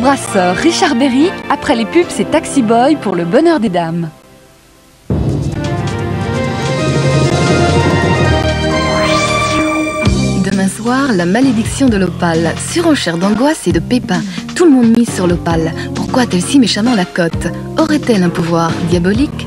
Brasseur, Richard Berry. Après les pubs, c'est Taxi Boy pour le bonheur des dames. Demain soir, la malédiction de l'Opale. Surenchère d'angoisse et de pépins. Tout le monde mise sur l'Opale. Pourquoi a-t-elle si méchamment la cote? Aurait-elle un pouvoir diabolique?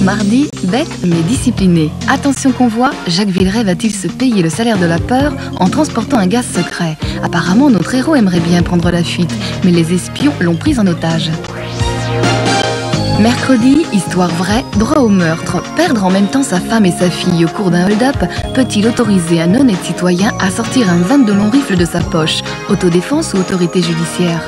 Mardi, bête mais discipliné. Attention convoi, Jacques Villeray va-t-il se payer le salaire de la peur en transportant un gaz secret? Apparemment, notre héros aimerait bien prendre la fuite, mais les espions l'ont pris en otage. Mercredi, histoire vraie, droit au meurtre. Perdre en même temps sa femme et sa fille au cours d'un hold-up peut-il autoriser un honnête citoyen à sortir un 22 long rifle de sa poche? Autodéfense ou autorité judiciaire?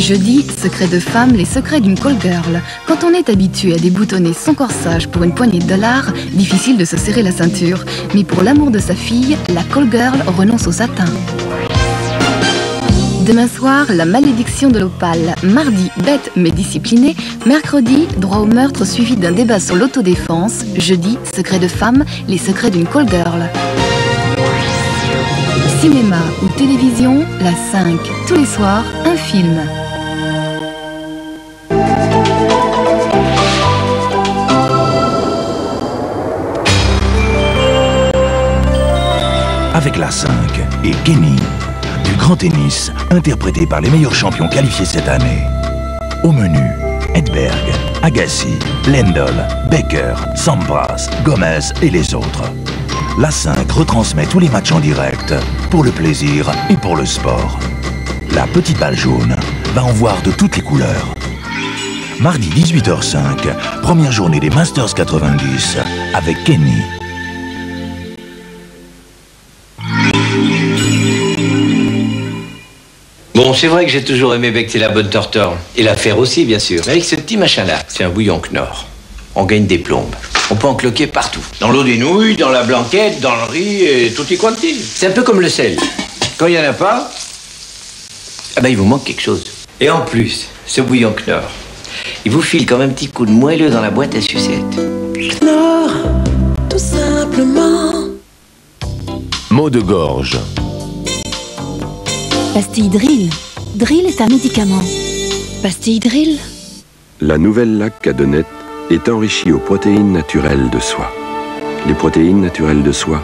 Jeudi, secret de femme, les secrets d'une call girl. Quand on est habitué à déboutonner son corsage pour une poignée de dollars, difficile de se serrer la ceinture. Mais pour l'amour de sa fille, la call girl renonce au satin. Demain soir, la malédiction de l'Opale. Mardi, bête mais disciplinée. Mercredi, droit au meurtre suivi d'un débat sur l'autodéfense. Jeudi, secret de femme, les secrets d'une call girl. Cinéma ou télévision, la 5. Tous les soirs, un film. Avec la 5 et Kenny, du grand tennis interprété par les meilleurs champions qualifiés cette année. Au menu, Edberg, Agassi, Lendl, Becker, Sampras, Gomez et les autres. La 5 retransmet tous les matchs en direct, pour le plaisir et pour le sport. La petite balle jaune va en voir de toutes les couleurs. Mardi 18h05, première journée des Masters 90 avec Kenny. Bon, c'est vrai que j'ai toujours aimé becter la bonne tortor. Et la faire aussi, bien sûr. Mais avec ce petit machin-là, c'est un bouillon Knorr. On gagne des plombes. On peut en cloquer partout. Dans l'eau des nouilles, dans la blanquette, dans le riz, et tutti quanti. C'est un peu comme le sel. Quand il n'y en a pas, ah ben il vous manque quelque chose. Et en plus, ce bouillon Knorr, il vous file comme un petit coup de moelleux dans la boîte à sucettes. Knorr, tout simplement. Maux de gorge. Pastille Drill. Drill est un médicament. Pastille Drill. La nouvelle laque Cadonnet est enrichie aux protéines naturelles de soie. Les protéines naturelles de soie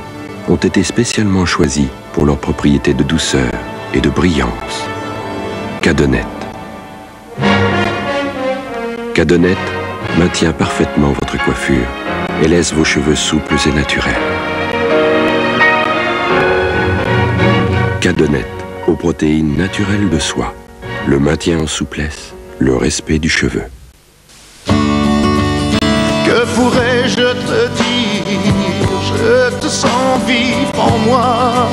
ont été spécialement choisies pour leurs propriétés de douceur et de brillance. Cadonnet. Cadonnet maintient parfaitement votre coiffure et laisse vos cheveux souples et naturels. Cadonnet, aux protéines naturelles de soie, le maintien en souplesse, le respect du cheveu. Que pourrais-je te dire? Je te sens vivre en moi.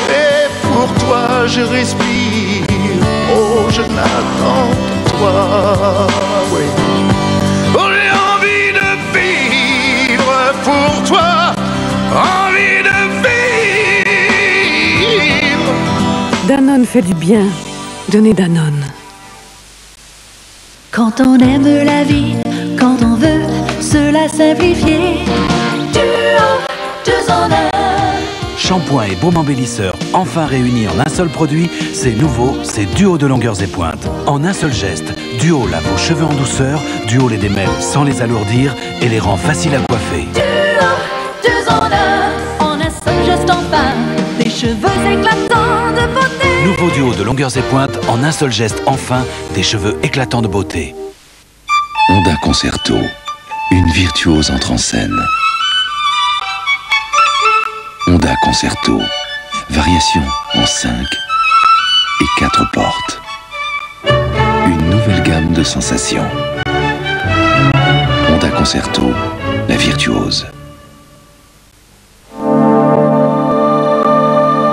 Et pour toi je respire. Oh, je n'attends que toi. Oui. Oh, j'ai envie de vivre pour toi. Envie de vivre. Danone fait du bien. Donnez Danone. Quand on aime la vie, quand on veut se la simplifier, Duo, 2 en 1. Shampoing et baume embellisseur, enfin réunis en un seul produit, c'est nouveau, c'est Duo de longueurs et pointes. En un seul geste, Duo lave vos cheveux en douceur, Duo les démêle sans les alourdir et les rend faciles à coiffer. Duo, 2 en 1, en un seul geste enfin, des cheveux éclatants de beauté. Nouveau Duo de longueurs et pointes, en un seul geste enfin, des cheveux éclatants de beauté. Honda Concerto, une virtuose entre en scène. Honda Concerto, variation en 5 et 4 portes. Une nouvelle gamme de sensations. Honda Concerto, la virtuose.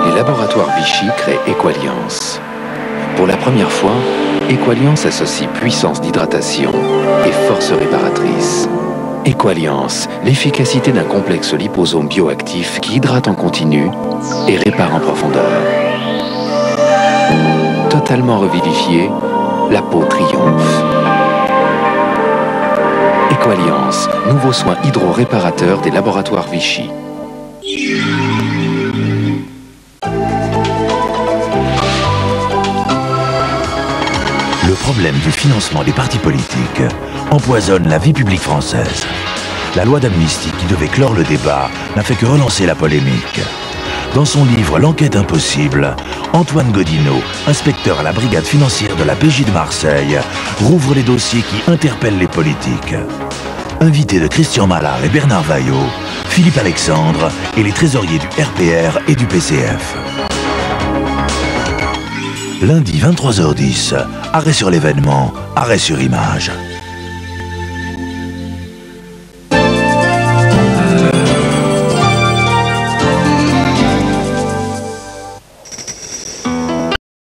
Les laboratoires Vichy créent Equalliance. Pour la première fois, Equalliance associe puissance d'hydratation et force réparatrice. Equalliance, l'efficacité d'un complexe liposome bioactif qui hydrate en continu et répare en profondeur. Totalement revivifiée, la peau triomphe. Equalliance, nouveau soin hydro-réparateur des laboratoires Vichy. Le problème du financement des partis politiques empoisonne la vie publique française. La loi d'amnistie qui devait clore le débat n'a fait que relancer la polémique. Dans son livre L'enquête impossible, Antoine Godinot, inspecteur à la brigade financière de la PJ de Marseille, rouvre les dossiers qui interpellent les politiques. Invité de Christian Mallard et Bernard Vaillot, Philippe Alexandre et les trésoriers du RPR et du PCF. Lundi 23h10, arrêt sur l'événement, arrêt sur image.